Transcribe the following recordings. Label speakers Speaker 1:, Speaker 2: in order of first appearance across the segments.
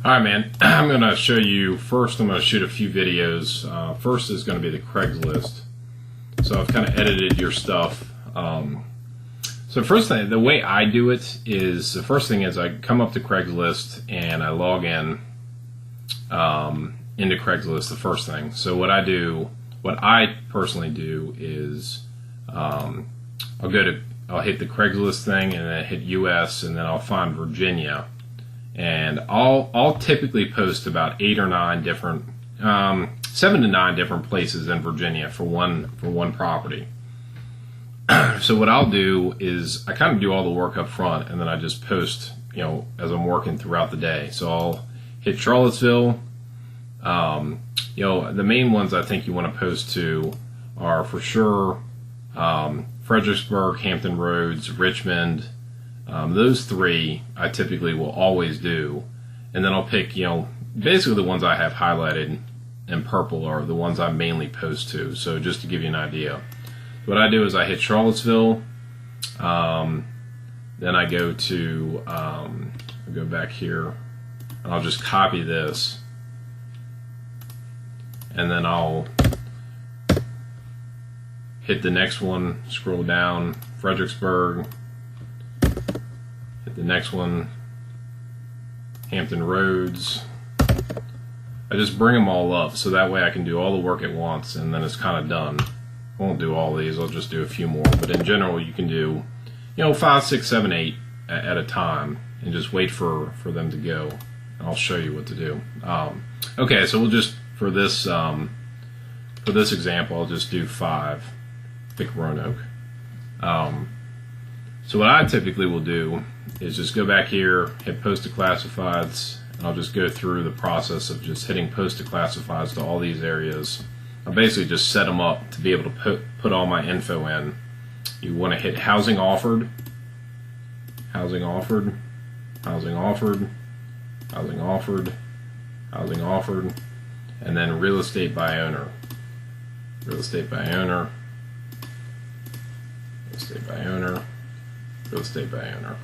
Speaker 1: Alright, man, I'm going to show you, first I'm going to shoot a few videos. First is going to be the Craigslist. So I've kind of edited your stuff. So first thing, the way I do it is, the first thing is I come up to Craigslist and I log in into Craigslist, the first thing. So what I personally do is I'll hit the Craigslist thing and then hit US, and then I'll find Virginia. And I'll typically post about 8 or 9 different, 7 to 9 different places in Virginia for one property. So what I'll do is I kind of do all the work up front, and then I just post, as I'm working throughout the day. So I'll hit Charlottesville. The main ones I think you want to post to are for sure Fredericksburg, Hampton Roads, Richmond. Those 3 I typically will always do, and then I'll pick, basically the ones I have highlighted in purple are the ones I mainly post to. So just to give you an idea, what I do is I hit Charlottesville, then I go to, I'll go back here, and I'll just copy this, and then I'll hit the next one, scroll down, Fredericksburg, hit the next one, Hampton Roads. I just bring them all up so that way I can do all the work at once, and then it's kind of done. I won't do all these, I'll just do a few more, but in general you can do 5, 6, 7, 8 at a time and just wait for them to go, and I'll show you what to do. Okay, so we'll just, for this example, I'll just do 5, pick Roanoke. So what I typically will do is just go back here, hit post to classifieds, and I'll just go through the process of just hitting post to classifieds to all these areas. I basically just set them up to be able to put all my info in. You want to hit housing offered, housing offered, housing offered, housing offered, housing offered, and then real estate by owner, real estate by owner, real estate by owner, real estate by owner.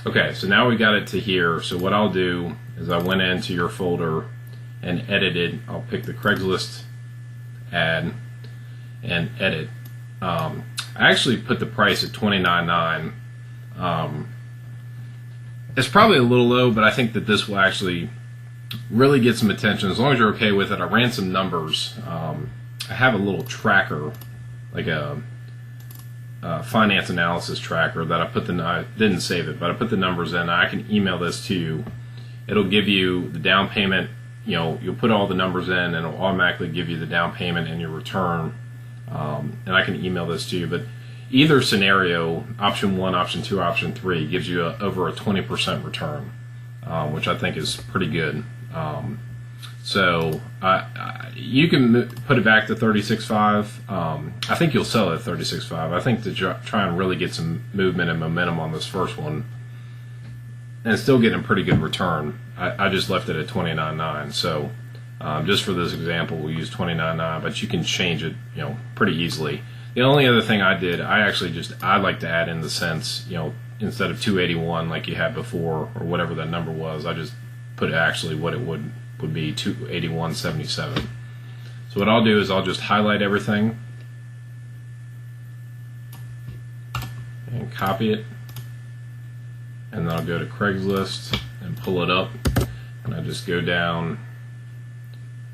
Speaker 1: Okay, so now we got it to here. So what I'll do is I went into your folder and edited. I'll pick the Craigslist ad and edit. I actually put the price at $29.9. It's probably a little low, but I think that this will actually really get some attention as long as you're okay with it. I ran some numbers. I have a little tracker, like a finance analysis tracker that I didn't save it, but I put the numbers in. I can email this to you. It'll give you the down payment. You'll put all the numbers in, and it'll automatically give you the down payment and your return. And I can email this to you. But either scenario, option 1, option 2, option 3, gives you over a 20% return, which I think is pretty good. So you can put it back to 36.5. I think you'll sell it at 36.5. I think to try and really get some movement and momentum on this first one, and still getting a pretty good return, I just left it at 29.9. So just for this example, we'll use 29.9, but you can change it, pretty easily. The only other thing I did, I like to add in the cents, instead of 281 like you had before or whatever that number was, I just put actually what it would be, 281.77. So what I'll do is I'll just highlight everything and copy it, and then I'll go to Craigslist and pull it up, and I just go down.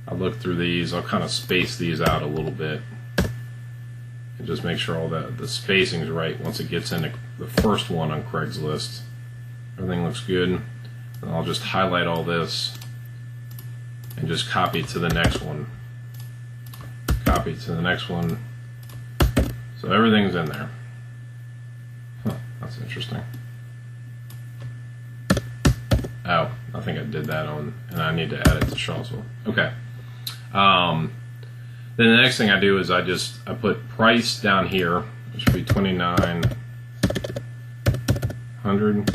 Speaker 1: I look through these. I'll kind of space these out a little bit and just make sure all the spacing is right once it gets into the first one on Craigslist. Everything looks good, and I'll just highlight all this and just copy it to the next one. Copy it to the next one. So everything's in there. Huh, that's interesting. Oh, I think I did that on, and I need to add it to Charlottesville. Okay. Then the next thing I do is I put price down here, which should be 2,900,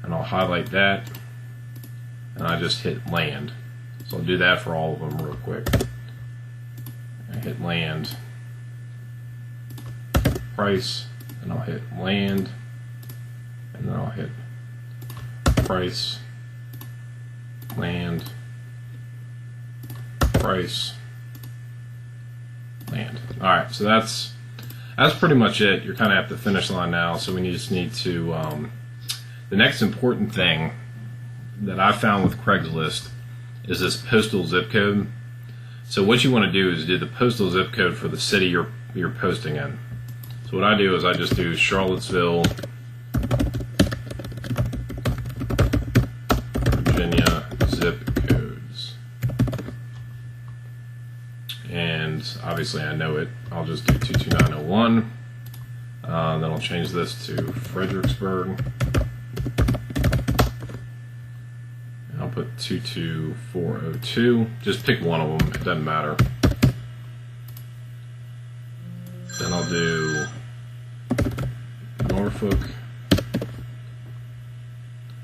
Speaker 1: and I'll highlight that, and I just hit land. So I'll do that for all of them real quick. I hit land, price, and I'll hit land, and then I'll hit price, land, price, land. All right, so that's pretty much it. You're kind of at the finish line now, so we just need to. The next important thing that I found with Craigslist is this postal zip code. So what you want to do is do the postal zip code for the city you're posting in. So what I do is I just do Charlottesville, Virginia zip codes. And obviously I know it. I'll just do 22901. Then I'll change this to Fredericksburg. And I'll put 22402. Just pick one of them. It doesn't matter. Then I'll do Norfolk.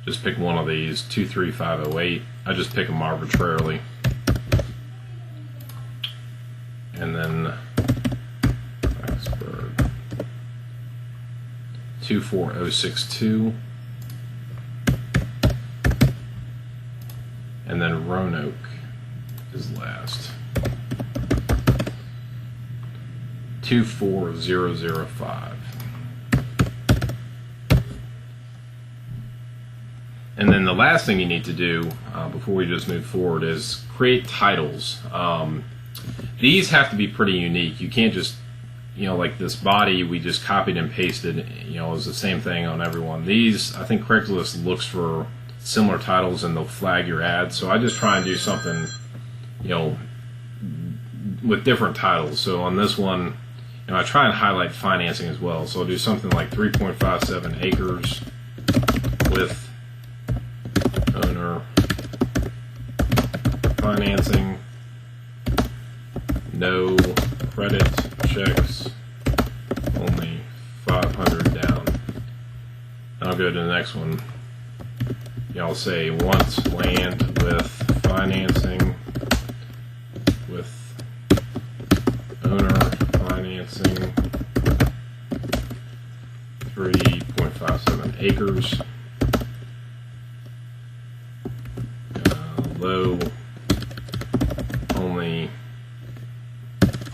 Speaker 1: Just pick one of these, 23508. I just pick them arbitrarily. And then Blacksburg, 24062. And then Roanoke is last. 24005. And then the last thing you need to do before we just move forward is create titles. These have to be pretty unique. You can't just, like this body we just copied and pasted, is the same thing on everyone. These, I think Craigslist looks for similar titles and they'll flag your ad. So I just try and do something, with different titles. So on this one, I try and highlight financing as well. So I'll do something like 3.57 acres with owner financing, no credit checks, only 500 down. I'll go to the next one. I'll say wants land with financing, with owner financing, 3.57 acres. Low, only,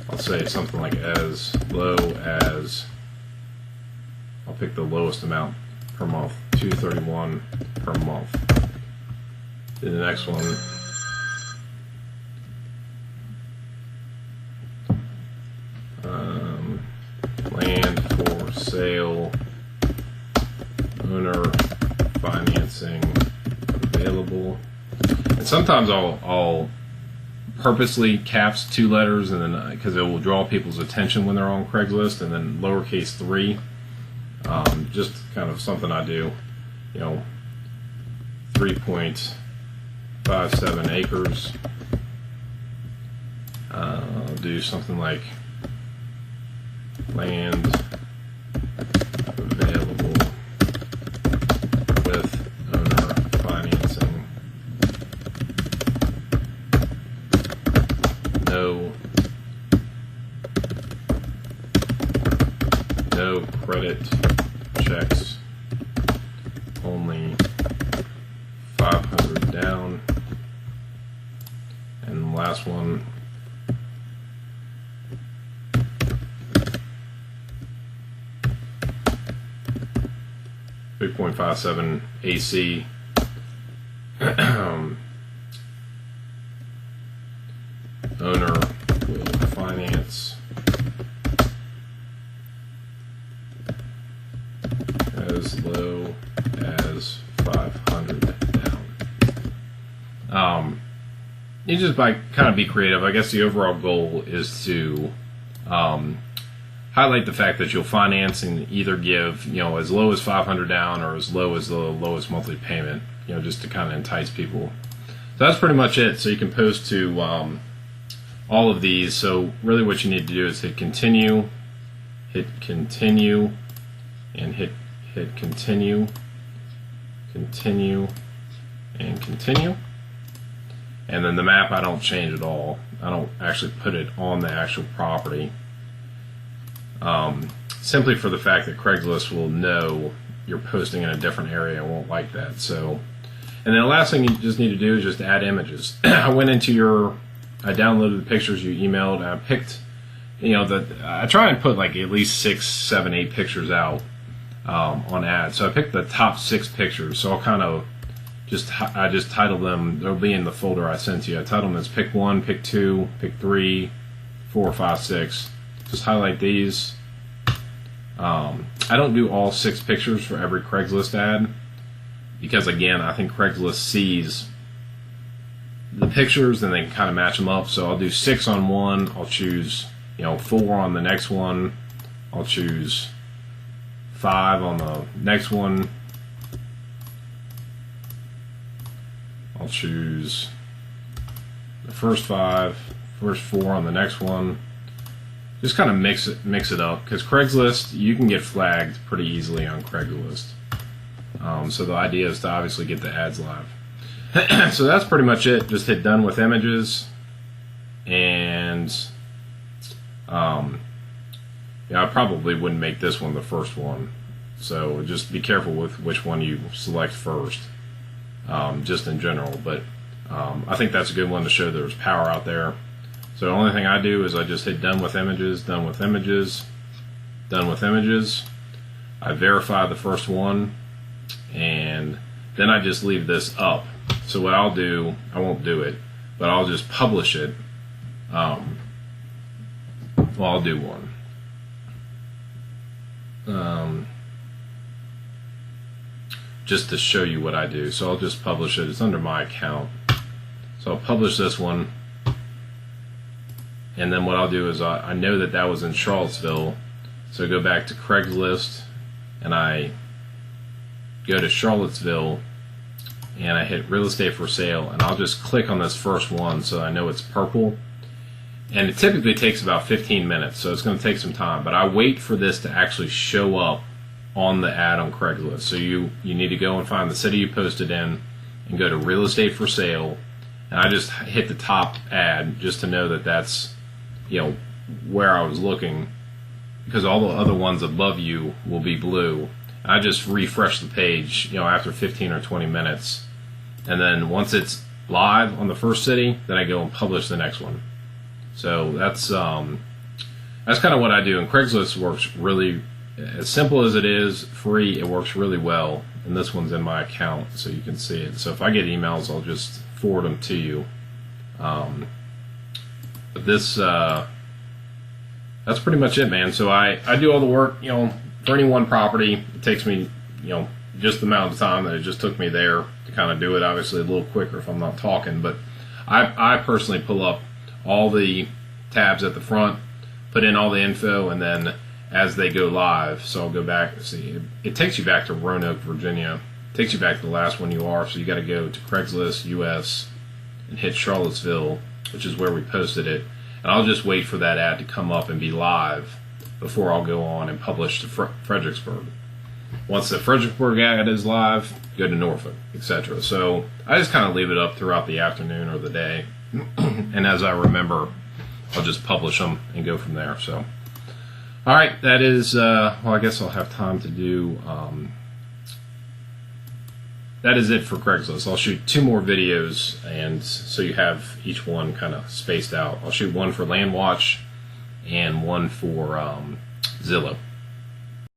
Speaker 1: I'll say something like as low as, I'll pick the lowest amount per month, $231 per month. Then the next one, land for sale, owner financing available. And sometimes I'll purposely caps 2 letters, and then because it will draw people's attention when they're on Craigslist, and then lowercase 3. Just kind of something I do. 3.57 acres. I'll do something like land available with owner financing. No credit checks, only 500 down. And the last one, .57 AC. Owner will finance as low as 500 down. You just kind of be creative. I guess the overall goal is to highlight the fact that you'll finance and either give as low as 500 down or as low as the lowest monthly payment. Just to kind of entice people. So that's pretty much it. So you can post to all of these. So really what you need to do is hit continue, and hit continue, and continue, and continue. And then the map I don't change at all. I don't actually put it on the actual property. Simply for the fact that Craigslist will know you're posting in a different area and won't like that. So And then the last thing you just need to do is just add images. I downloaded the pictures you emailed, and I picked, I try and put like at least 6, 7, 8 pictures out on ads. So I picked the top 6 pictures. So I'll kind of I just titled them. They'll be in the folder I sent you. I titled them as pick 1, pick 2, pick 3, 4, 5, 6. Just highlight these. I don't do all 6 pictures for every Craigslist ad because, again, I think Craigslist sees the pictures and they can kind of match them up. So I'll do 6 on one. I'll choose 4 on the next one. I'll choose 5 on the next one. I'll choose the first 5, first 4 on the next one. Just kind of mix it up, because Craigslist, you can get flagged pretty easily on Craigslist. So the idea is to obviously get the ads live. So that's pretty much it. Just hit done with images, and I probably wouldn't make this one the first one. So just be careful with which one you select first, just in general. But I think that's a good one to show there's power out there. So the only thing I do is I just hit done with images, done with images, done with images. I verify the first one, and then I just leave this up. So what I'll do, I won't do it, but I'll just publish it. Well, I'll do one. Just to show you what I do. So I'll just publish it. It's under my account. So I'll publish this one. And then what I'll do is I know that was in Charlottesville. So I go back to Craigslist and I go to Charlottesville and I hit real estate for sale, and I'll just click on this first one so I know it's purple. And it typically takes about 15 minutes, so it's going to take some time. But I wait for this to actually show up on the ad on Craigslist. So you need to go and find the city you posted in and go to real estate for sale. And I just hit the top ad just to know that that's where I was looking, because all the other ones above you will be blue. I just refresh the page after 15 or 20 minutes, and then once it's live on the first city, then I go and publish the next one. So that's kind of what I do. And Craigslist works really, as simple as it is, free. It works really well, and this one's in my account so you can see it. So if I get emails, I'll just forward them to you. But this that's pretty much it, man. So I do all the work for any one property. It takes me just the amount of time that it just took me there to kind of do it. Obviously a little quicker if I'm not talking, but I personally pull up all the tabs at the front, put in all the info, and then as they go live, so I'll go back and see. It takes you back to Roanoke, Virginia. It takes you back to the last one you are, so you got to go to Craigslist US and hit Charlottesville, which is where we posted it. And I'll just wait for that ad to come up and be live before I'll go on and publish to Fredericksburg. Once the Fredericksburg ad is live, go to Norfolk, etc. So I just kind of leave it up throughout the afternoon or the day. And as I remember, I'll just publish them and go from there. So, all right, that is, well, I guess I'll have time to do, that is it for Craigslist. I'll shoot 2 more videos, and so you have each one kind of spaced out. I'll shoot one for LandWatch and one for Zillow.